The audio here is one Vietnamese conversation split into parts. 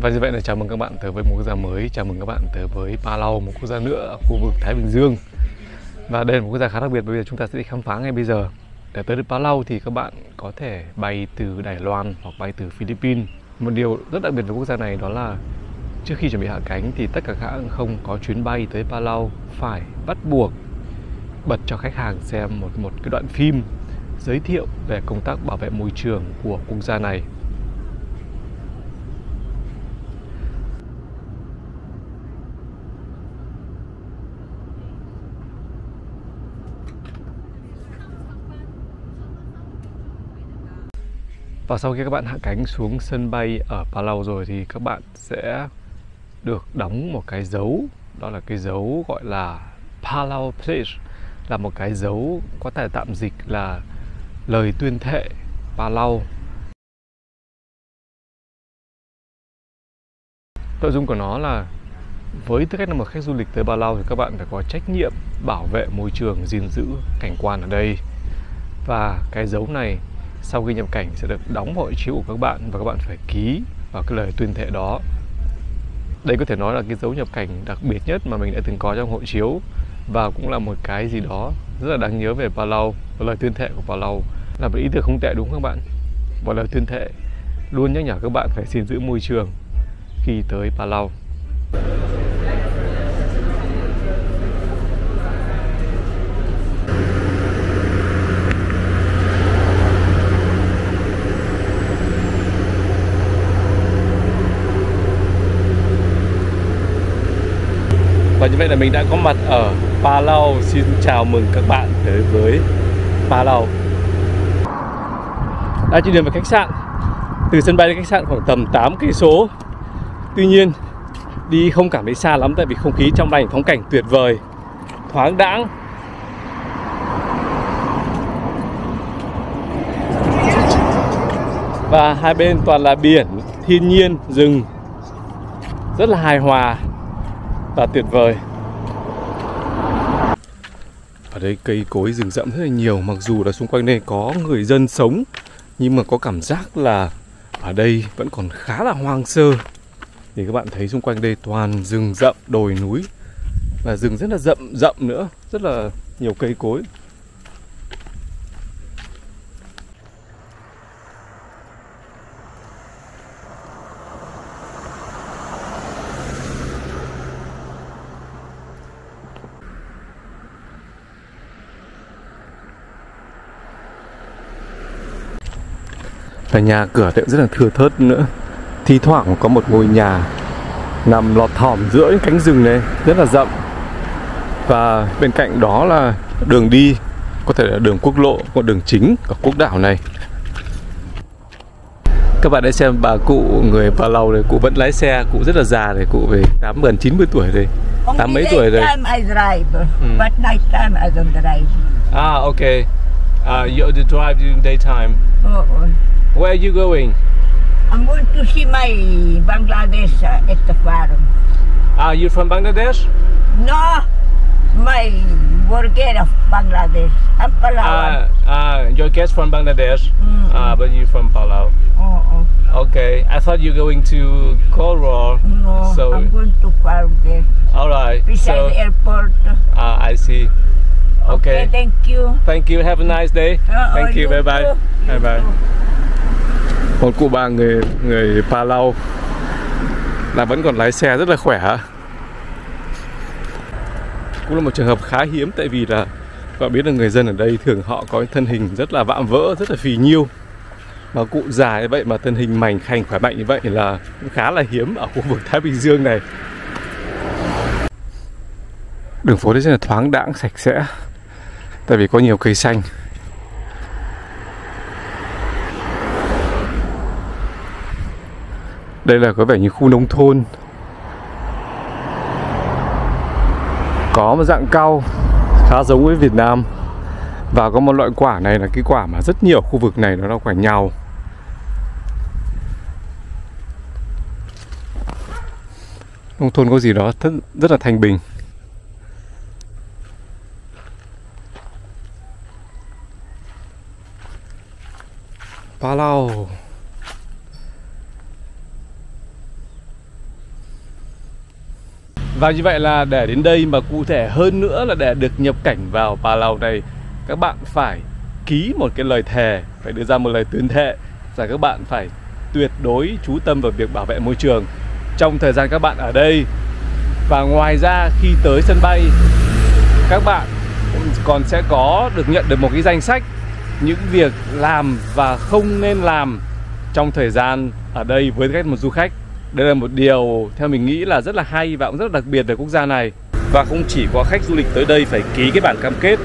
Và như vậy là chào mừng các bạn tới với một quốc gia mới, chào mừng các bạn tới với Palau, một quốc gia nữa ở khu vực Thái Bình Dương. Và đây là một quốc gia khá đặc biệt, bây giờ chúng ta sẽ đi khám phá ngay bây giờ. Để tới được Palau thì các bạn có thể bay từ Đài Loan hoặc bay từ Philippines. Một điều rất đặc biệt về quốc gia này đó là trước khi chuẩn bị hạ cánh thì tất cả các hãng không có chuyến bay tới Palau phải bắt buộc bật cho khách hàng xem một cái đoạn phim giới thiệu về công tác bảo vệ môi trường của quốc gia này. Và sau khi các bạn hạ cánh xuống sân bay ở Palau rồi thì các bạn sẽ được đóng một cái dấu. Đó là cái dấu gọi là Palau Pledge, là một cái dấu có thể tạm dịch là lời tuyên thệ Palau. Nội dung của nó là với tư cách là một khách du lịch tới Palau thì các bạn phải có trách nhiệm bảo vệ môi trường, gìn giữ cảnh quan ở đây. Và cái dấu này sau khi nhập cảnh sẽ được đóng vào hộ chiếu của các bạn và các bạn phải ký vào cái lời tuyên thệ đó. Đây có thể nói là cái dấu nhập cảnh đặc biệt nhất mà mình đã từng có trong hộ chiếu, và cũng là một cái gì đó rất là đáng nhớ về Palau. Lời tuyên thệ của Palau là một ý tưởng không tệ đúng không các bạn? Và lời tuyên thệ luôn nhắc nhở các bạn phải gìn giữ môi trường khi tới Palau. Và như vậy là mình đã có mặt ở Palau. Xin chào mừng các bạn tới với Palau. Đã trên đường về khách sạn. Từ sân bay đến khách sạn khoảng tầm 8 cây số. Tuy nhiên đi không cảm thấy xa lắm tại vì không khí trong lành, phong cảnh tuyệt vời, thoáng đãng. Và hai bên toàn là biển, thiên nhiên, rừng, rất là hài hòa và tuyệt vời. Ở đây cây cối rừng rậm rất là nhiều, mặc dù là xung quanh đây có người dân sống, nhưng mà có cảm giác là ở đây vẫn còn khá là hoang sơ. Thì các bạn thấy xung quanh đây toàn rừng rậm, đồi núi, và rừng rất là rậm nữa, rất là nhiều cây cối. Và nhà cửa thì cũng rất là thưa thớt nữa. Thi thoảng có một ngôi nhà nằm lọt thỏm giữa những cánh rừng này, rất là rậm. Và bên cạnh đó là đường đi, có thể là đường quốc lộ, một đường chính ở quốc đảo này. Các bạn hãy xem bà cụ người Palau này, cụ vẫn lái xe, cụ rất là già này, cụ về 90 tuổi rồi, 80 mấy tuổi rồi. I drive, but night time I don't drive. Ah, okay. You drive during daytime. Where are you going? I'm going to see my Bangladesh at the farm. You're from Bangladesh? No, my worker of Bangladesh. I'm Palau. Your guest from Bangladesh, but you're from Palau. Okay, I thought you're going to Coral. No, so I'm going to farm there. All right. Beside the airport. I see. Okay. Thank you. Thank you. Have a nice day. Thank you. Bye bye. Bye bye. Một cụ bà người Palau là vẫn còn lái xe rất là khỏe. Cũng là một trường hợp khá hiếm, tại vì là các bạn biết là người dân ở đây thường họ có thân hình rất là vạm vỡ, rất là phì nhiêu. Mà cụ già như vậy mà thân hình mảnh khảnh khỏe mạnh như vậy là cũng khá là hiếm ở khu vực Thái Bình Dương này. Đường phố đây rất là thoáng đãng, sạch sẽ, tại vì có nhiều cây xanh. Đây là có vẻ như khu nông thôn, có một dạng cau khá giống với Việt Nam. Và có một loại quả này là cái quả mà rất nhiều khu vực này, nó là quả nhào. Nông thôn có gì đó rất là thanh bình. Palau. Và như vậy là để đến đây mà cụ thể hơn nữa là để được nhập cảnh vào Palau này, các bạn phải ký một cái lời thề, phải đưa ra một lời tuyên thệ rằng các bạn phải tuyệt đối chú tâm vào việc bảo vệ môi trường trong thời gian các bạn ở đây. Và ngoài ra khi tới sân bay, các bạn còn sẽ được nhận được một cái danh sách những việc làm và không nên làm trong thời gian ở đây với tư cách một du khách. Đây là một điều theo mình nghĩ là rất là hay và cũng rất là đặc biệt về quốc gia này. Và không chỉ có khách du lịch tới đây phải ký cái bản cam kết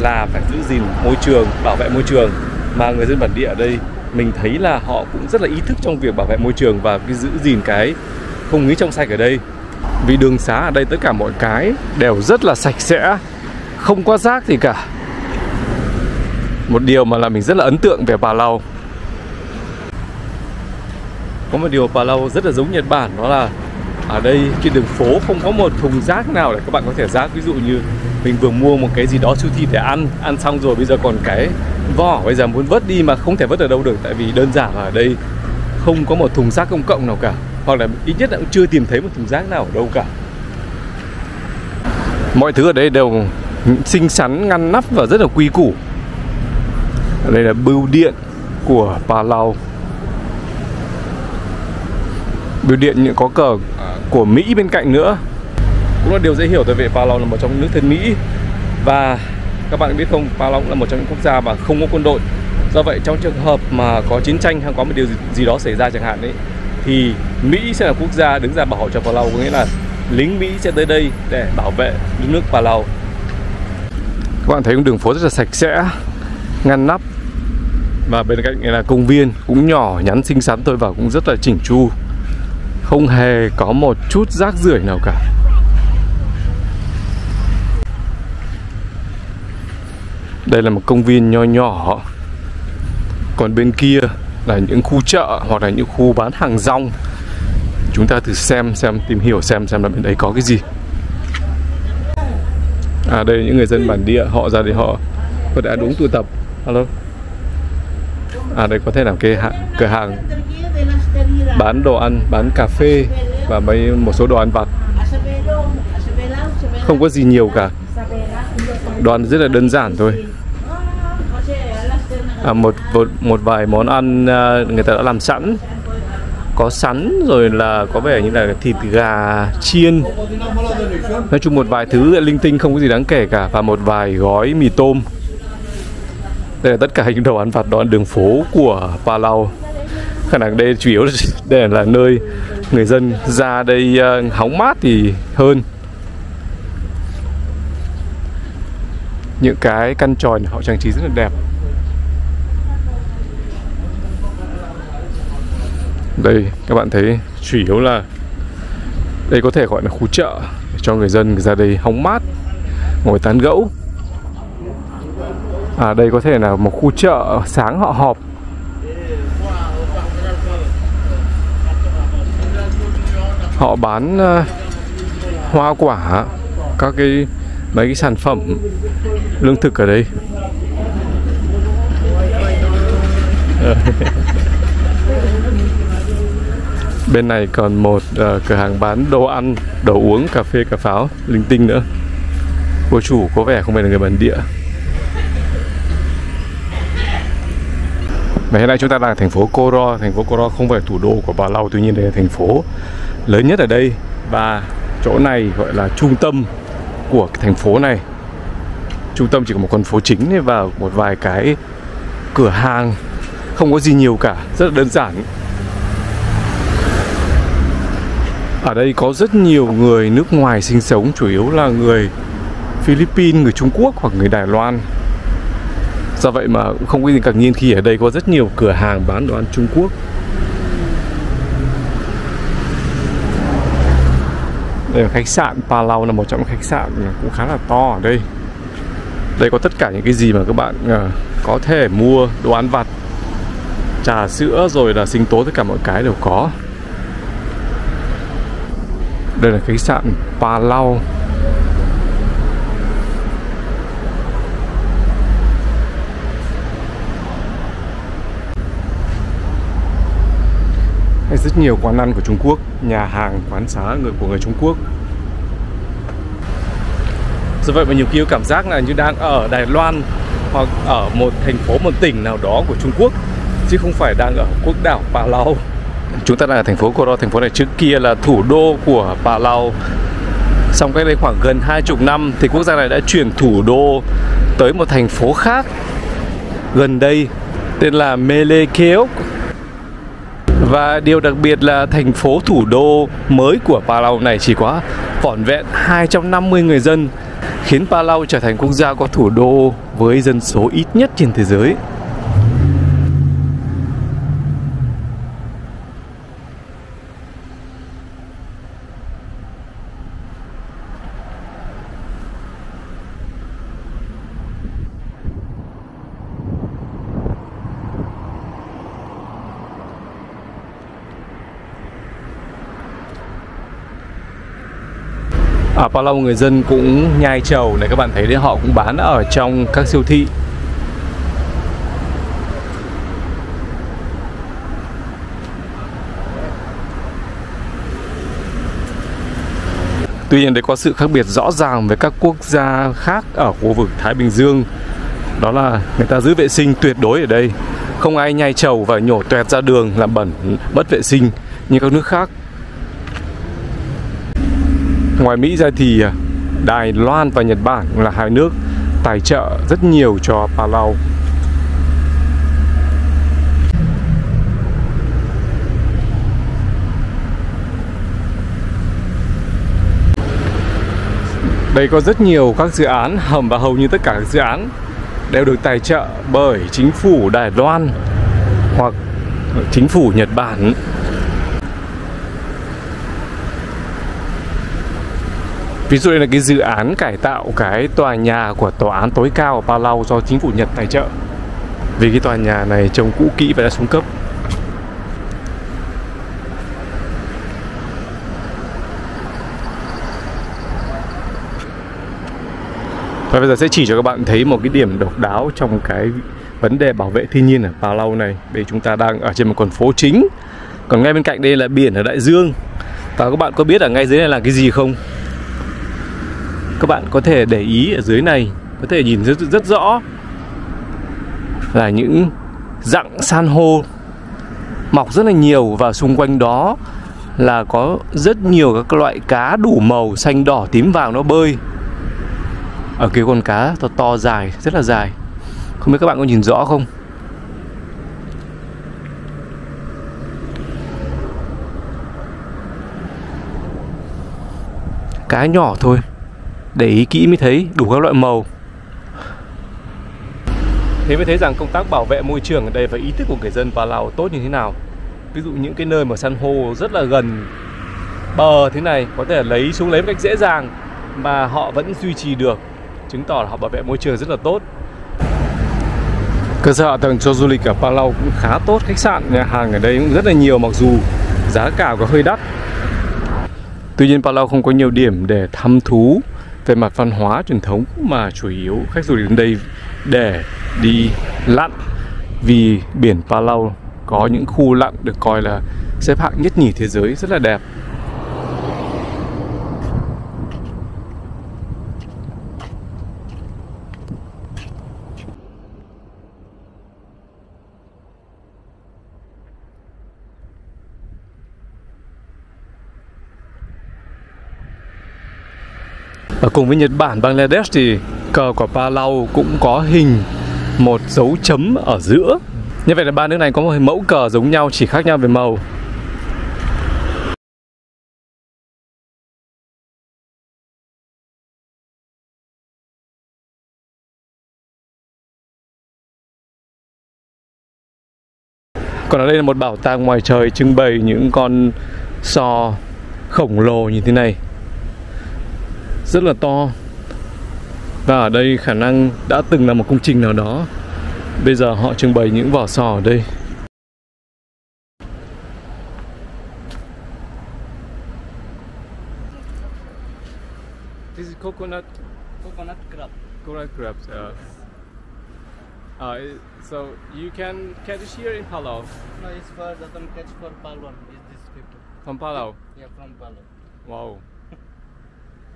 là phải giữ gìn môi trường, bảo vệ môi trường, mà người dân bản địa ở đây mình thấy là họ cũng rất là ý thức trong việc bảo vệ môi trường và cái giữ gìn cái không khí trong sạch ở đây. Vì đường xá ở đây tất cả mọi cái đều rất là sạch sẽ, không có rác gì cả. Một điều mà làm mình rất là ấn tượng về Palau. Có một điều Palau rất là giống Nhật Bản, đó là ở đây trên đường phố không có một thùng rác nào để các bạn có thể rác. Ví dụ như mình vừa mua một cái gì đó siêu thị để ăn xong rồi bây giờ còn cái vỏ, bây giờ muốn vớt đi mà không thể vớt ở đâu được, tại vì đơn giản là ở đây không có một thùng rác công cộng nào cả, hoặc là ít nhất là cũng chưa tìm thấy một thùng rác nào ở đâu cả. Mọi thứ ở đây đều xinh xắn, ngăn nắp và rất là quy củ. Ở đây là bưu điện của Palau. Bưu điện có cờ của Mỹ bên cạnh nữa. Cũng là điều dễ hiểu, tại vì Palau là một trong những nước thân Mỹ. Và các bạn biết không, Palau cũng là một trong những quốc gia mà không có quân đội. Do vậy trong trường hợp mà có chiến tranh hay có một điều gì đó xảy ra chẳng hạn ấy, thì Mỹ sẽ là quốc gia đứng ra bảo hộ cho Palau. Có nghĩa là lính Mỹ sẽ tới đây để bảo vệ nước Palau. Các bạn thấy đường phố rất là sạch sẽ, ngăn nắp. Và bên cạnh này là công viên, cũng nhỏ nhắn xinh xắn thôi và cũng rất là chỉnh chu. Không hề có một chút rác rưởi nào cả. Đây là một công viên nho nhỏ. Còn bên kia là những khu chợ hoặc là những khu bán hàng rong. Chúng ta thử tìm hiểu xem là bên đấy có cái gì. Đây là những người dân bản địa, họ ra đây họ đã đúng tụ tập. Hello. Đây có thể là cái cửa hàng bán đồ ăn, bán cà phê và một số đồ ăn vặt. Không có gì nhiều cả. Đồ ăn rất là đơn giản thôi. Một vài món ăn người ta đã làm sẵn. Có sắn rồi là có vẻ như là thịt gà chiên. Nói chung một vài thứ linh tinh không có gì đáng kể cả. Và một vài gói mì tôm. Đây là tất cả những đồ ăn vặt, đồ ăn đường phố của Palau. Khả năng đây chủ yếu đây là nơi người dân ra đây hóng mát thì hơn. Những cái căn tròi họ trang trí rất là đẹp. Đây các bạn thấy chủ yếu là đây có thể gọi là khu chợ để cho người dân ra đây hóng mát, ngồi tán gẫu. Đây có thể là một khu chợ sáng họ họp. Họ bán hoa quả, mấy cái sản phẩm lương thực ở đây. Bên này còn một cửa hàng bán đồ ăn, đồ uống, cà phê, cà pháo, linh tinh nữa. Cô chủ có vẻ không phải là người bản địa. Và hiện nay chúng ta đang ở thành phố Koro. Thành phố Koro không phải thủ đô của Palau, tuy nhiên đây là thành phố lớn nhất ở đây. Và chỗ này gọi là trung tâm của cái thành phố này. Trung tâm chỉ có một con phố chính và một vài cái cửa hàng. Không có gì nhiều cả, rất là đơn giản. Ở đây có rất nhiều người nước ngoài sinh sống, chủ yếu là người Philippines, người Trung Quốc hoặc người Đài Loan. Do vậy mà cũng không có gì ngạc nhiên khi ở đây có rất nhiều cửa hàng bán đồ ăn Trung Quốc. Đây là khách sạn Palau, là một trong những khách sạn cũng khá là to ở đây. Đây có tất cả những cái gì mà các bạn có thể mua, đồ ăn vặt, trà sữa rồi là sinh tố, tất cả mọi cái đều có. Đây là khách sạn Palau. Hay rất nhiều quán ăn của Trung Quốc, nhà hàng, quán xá của người Trung Quốc. Do vậy mà nhiều khi có cảm giác là như đang ở Đài Loan hoặc ở một thành phố, một tỉnh nào đó của Trung Quốc, chứ không phải đang ở quốc đảo Palau. Chúng ta đang ở thành phố Koro. Thành phố này trước kia là thủ đô của Palau. Xong cách đây khoảng gần 20 năm thì quốc gia này đã chuyển thủ đô tới một thành phố khác gần đây tên là Melekeok. Và điều đặc biệt là thành phố thủ đô mới của Palau này chỉ có vỏn vẹn 250 người dân, khiến Palau trở thành quốc gia có thủ đô với dân số ít nhất trên thế giới. Ở Palau người dân cũng nhai trầu này, các bạn thấy đấy, họ cũng bán ở trong các siêu thị. Tuy nhiên đấy có sự khác biệt rõ ràng với các quốc gia khác ở khu vực Thái Bình Dương. Đó là người ta giữ vệ sinh tuyệt đối ở đây. Không ai nhai trầu và nhổ toẹt ra đường làm bẩn, mất vệ sinh như các nước khác. Ngoài Mỹ ra thì Đài Loan và Nhật Bản là hai nước tài trợ rất nhiều cho Palau. Đây có rất nhiều các dự án hầm và hầu như tất cả các dự án đều được tài trợ bởi chính phủ Đài Loan hoặc chính phủ Nhật Bản. Ví dụ đây là cái dự án cải tạo cái tòa nhà của tòa án tối cao ở Palau do chính phủ Nhật tài trợ. Vì cái tòa nhà này trông cũ kỹ và đã xuống cấp. Và bây giờ sẽ chỉ cho các bạn thấy một cái điểm độc đáo trong cái vấn đề bảo vệ thiên nhiên ở Palau này. Đây chúng ta đang ở trên một con phố chính, còn ngay bên cạnh đây là biển ở đại dương. Và các bạn có biết ở ngay dưới này là cái gì không? Các bạn có thể để ý ở dưới này, có thể nhìn rất rõ là những dặng san hô mọc rất là nhiều, và xung quanh đó là có rất nhiều các loại cá đủ màu xanh, đỏ, tím, vàng nó bơi. Ở kia con cá to dài, rất là dài. Không biết các bạn có nhìn rõ không? Cá nhỏ thôi, để ý kỹ mới thấy đủ các loại màu. Thế mới thấy rằng công tác bảo vệ môi trường ở đây và ý thức của người dân Palau tốt như thế nào. Ví dụ những cái nơi mà san hô rất là gần bờ thế này có thể lấy xuống lấy một cách dễ dàng mà họ vẫn duy trì được, chứng tỏ là họ bảo vệ môi trường rất là tốt. Cơ sở hạ tầng cho du lịch ở Palau cũng khá tốt, khách sạn, nhà hàng ở đây cũng rất là nhiều, mặc dù giá cả có hơi đắt. Tuy nhiên Palau không có nhiều điểm để thăm thú về mặt văn hóa truyền thống, mà chủ yếu khách du lịch đến đây để đi lặn, vì biển Palau có những khu lặn được coi là xếp hạng nhất nhì thế giới, rất là đẹp. Ở cùng với Nhật Bản, Bangladesh thì cờ của Palau cũng có hình một dấu chấm ở giữa. Như vậy là ba nước này có một mẫu cờ giống nhau, chỉ khác nhau về màu. Còn ở đây là một bảo tàng ngoài trời trưng bày những con sò khổng lồ như thế này, rất là to. Và ở đây khả năng đã từng là một công trình nào đó. Bây giờ họ trưng bày những vỏ sò ở đây. This is coconut crab. Coconut crabs. So you can catch it here in Palau. No, it's for doesn't catch for Palau. Is this people? From Palau. Yeah, from Palau. Wow.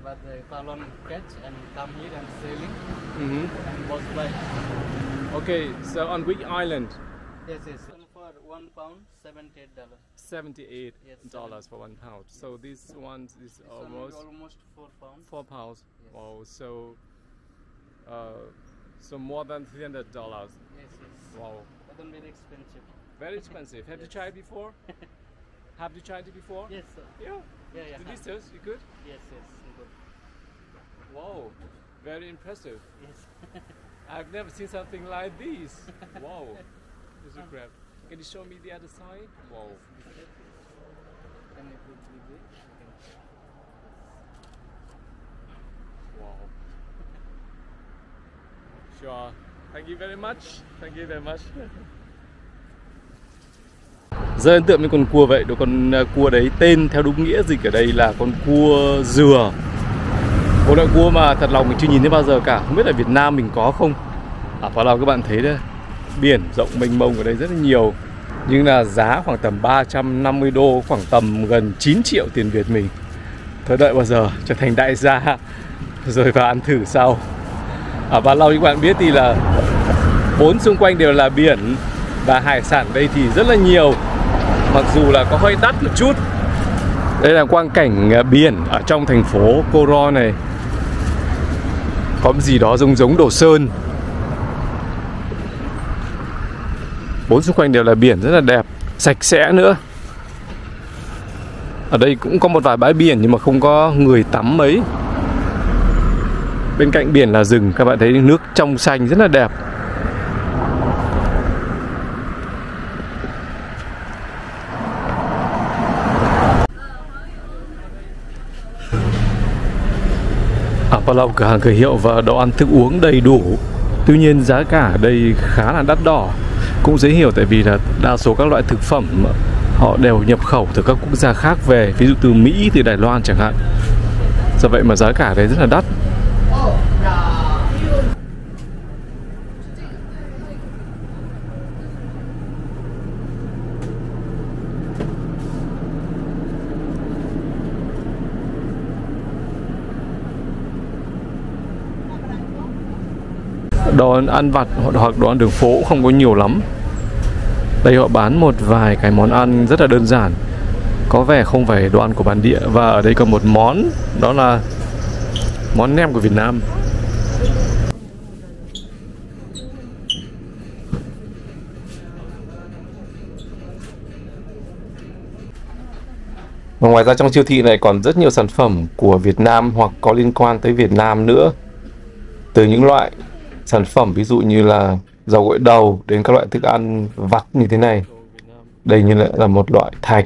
but the Palon catch and come here and selling Mm-hmm. and both buy. Okay, so on which island? Yes, yes. For 1 pound, $78. $78 Yes, for 1 pound. So this one is This one will be almost 4 pounds. 4 pounds. Yes. Wow, so more than $300. Yes, yes. Wow, But then very expensive. very expensive. Have you tried it before? Have you tried it before? Yes, sir. Yeah. Yeah, yeah. Delicious. You good? Yes, yes. Good. Wow, very impressive. Yes. I've never seen something like this. Wow, this is great. Can you show me the other side? Wow. Can you put with it? Wow. Sure. Thank you very much. Thank you very much. Rất ấn tượng với con cua vậy. Con cua đấy tên theo đúng nghĩa dịch ở đây là con cua dừa. Một loại cua mà thật lòng mình chưa nhìn thấy bao giờ cả. Không biết là Việt Nam mình có không. Ở Palau các bạn thấy đấy, biển rộng mênh mông ở đây rất là nhiều. Nhưng là giá khoảng tầm 350 đô, khoảng tầm gần 9 triệu tiền Việt mình. Thôi đợi bao giờ trở thành đại gia rồi vào ăn thử sau. Ở Palau như các bạn biết thì là bốn xung quanh đều là biển và hải sản đây thì rất là nhiều. Mặc dù là có hơi đắt một chút. Đây là quang cảnh biển ở trong thành phố Koro này. Có gì đó giống Đồ Sơn. Bốn xung quanh đều là biển rất là đẹp, sạch sẽ nữa. Ở đây cũng có một vài bãi biển nhưng mà không có người tắm mấy. Bên cạnh biển là rừng, các bạn thấy nước trong xanh rất là đẹp. Ở Palau cửa hàng cửa hiệu và đồ ăn thức uống đầy đủ. Tuy nhiên giá cả ở đây khá là đắt đỏ. Cũng dễ hiểu tại vì là đa số các loại thực phẩm họ đều nhập khẩu từ các quốc gia khác về, ví dụ từ Mỹ, từ Đài Loan chẳng hạn. Do vậy mà giá cả ở đây rất là đắt. Đồ ăn vặt hoặc đồ ăn đường phố không có nhiều lắm. Đây họ bán một vài cái món ăn rất là đơn giản, có vẻ không phải đồ ăn của bản địa. Và ở đây còn một món, đó là món nem của Việt Nam. Và ngoài ra trong siêu thị này còn rất nhiều sản phẩm của Việt Nam hoặc có liên quan tới Việt Nam nữa. Từ những loại sản phẩm ví dụ như là dầu gội đầu đến các loại thức ăn vặt như thế này. Đây như là một loại thạch.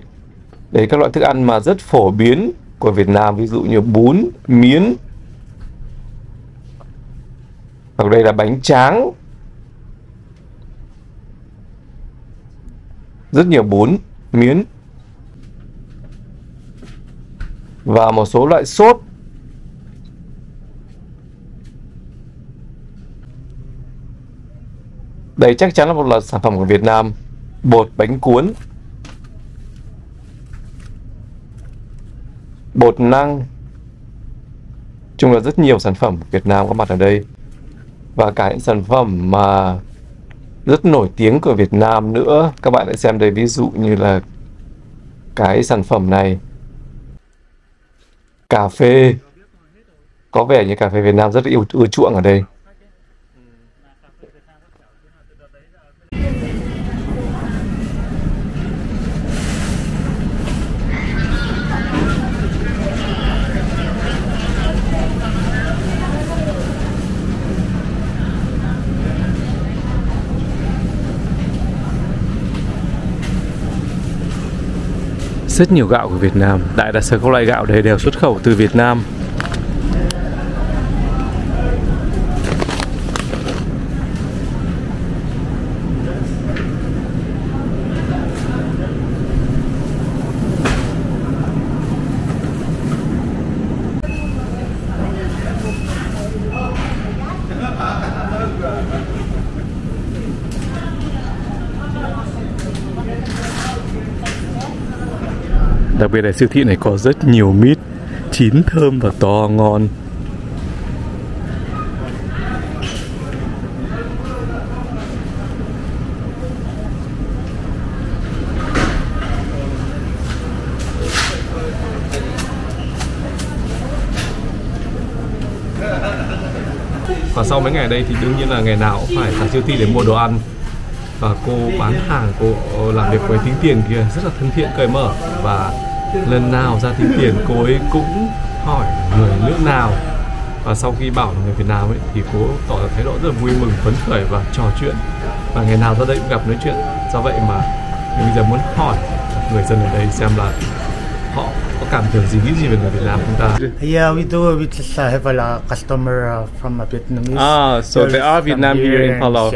Đấy, các loại thức ăn mà rất phổ biến của Việt Nam, ví dụ như bún, miến. Hoặc đây là bánh tráng. Rất nhiều bún, miến. Và một số loại sốt. Đây chắc chắn là một loại sản phẩm của Việt Nam. Bột bánh cuốn, bột năng. Chung là rất nhiều sản phẩm của Việt Nam có mặt ở đây. Và cả những sản phẩm mà rất nổi tiếng của Việt Nam nữa. Các bạn hãy xem đây, ví dụ như là cái sản phẩm này, cà phê. Có vẻ như cà phê Việt Nam rất là ưa chuộng ở đây. Rất nhiều gạo của Việt Nam, đại đa số các loại gạo đây đều xuất khẩu từ Việt Nam. Đặc biệt là siêu thị này có rất nhiều mít. chín thơm và to ngon. Và sau mấy ngày đây thì đương nhiên là ngày nào cũng phải ra siêu thị để mua đồ ăn. Và cô bán hàng, cô làm việc với tính tiền kia rất là thân thiện, cởi mở. Và lần nào ra tính tiền cô ấy cũng hỏi người nước nào. Và sau khi bảo là người Việt Nam ấy thì cô tỏ ra thái độ rất là vui mừng, phấn khởi và trò chuyện. Và ngày nào ra đây cũng gặp nói chuyện. Do vậy mà mình bây giờ muốn hỏi người dân ở đây xem là họ có cảm tưởng gì, nghĩ gì về người Việt Nam chúng ta. Yeah, we do. We just have a customer from Vietnamese. So there are Vietnam here in Palau.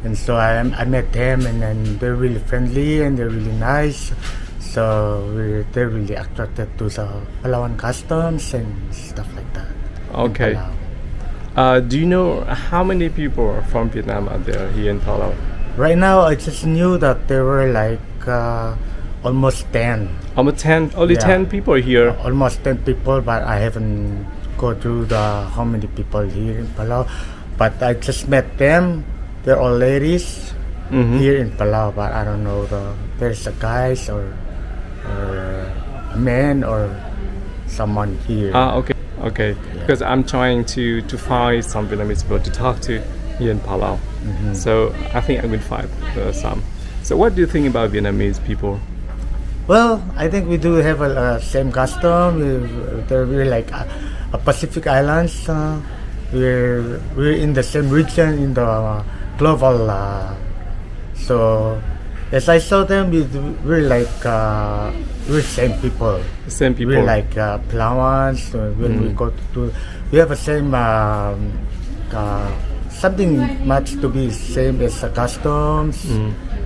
And so I met them, and they're really friendly and they're really nice. So they're really attracted to the Palauan customs and stuff like that. Okay. Do you know how many people from Vietnam are there here in Palau? Right now, I just knew that there were like almost 10. Almost 10. Only 10 people here. Almost 10 people, but I haven't go through how many people here in Palau. But I just met them. They're all ladies here in Palau, but I don't know there's a guys or a man or someone here. Okay. Yeah. Because I'm trying to find some Vietnamese people to talk to here in Palau. So I think I will find some. So what do you think about Vietnamese people? Well, I think we do have a same custom. We're like a Pacific Islands. We're in the same region in the global. So as I saw them, we're like we're same people. Same people. We're like Palauans. When we go to, we have the same something much to be same as the customs.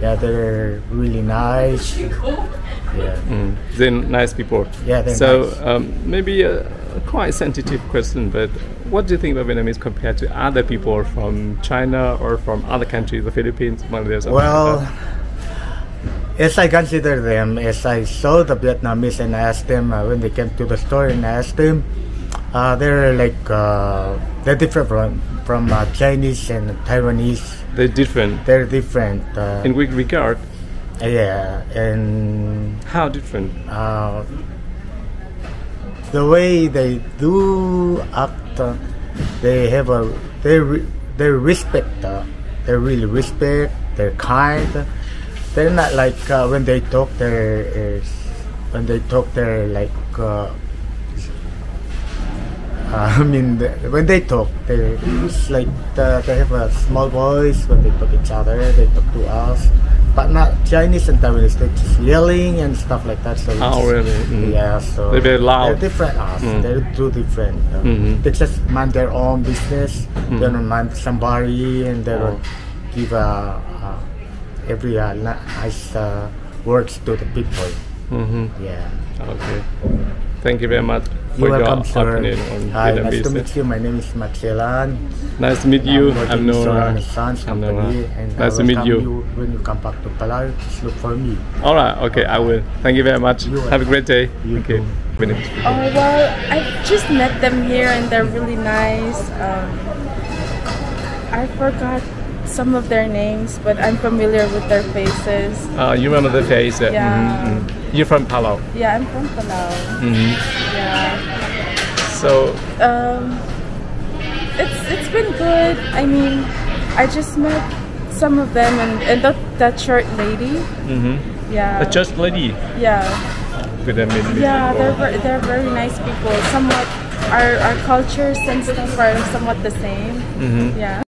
Yeah, they're really nice. Yeah. They're nice people. Yeah, they're so nice. Maybe a quite sensitive question, but what do you think about Vietnamese compared to other people from China or from other countries, the Philippines, Bangladesh? Well, as I consider them, as I saw the Vietnamese and I asked them when they came to the store and I asked them, they're like they're different from Chinese and Taiwanese. They're different. They're different. In which regard? Yeah, and how different? The way they do act, they have they respect. They really respect. They're kind. They're not like when they talk. They're like. When they talk, it's like they have a small voice when they talk each other. They talk to us, but not Chinese and Taiwanese. They're just yelling and stuff like that. So really? Yeah. So they're very loud. They're different. They're too different. They just mind their own business. They don't mind somebody, and they don't give every nice words to the people. Yeah. Okay. Thank you very much for You're your welcome, sir. opinion on Hi, Vietnamese. nice to meet you. My name is Machelan. Nice to meet you. I'm Nora. Company, and nice to meet you. When you come back to Palau, just look for me. All right. Okay, I will. Thank you very much. Have a great day. You okay. too. Oh well, I've just met them here and they're really nice. I forgot some of their names, but I'm familiar with their faces. You remember the face? Yeah. You're from Palau? Yeah, I'm from Palau. Yeah. So it's been good. I mean, I just met some of them and that short lady. Yeah. The church lady? Yeah. Good people. Yeah, they're very nice people. Somewhat our cultures and stuff are somewhat the same. Yeah.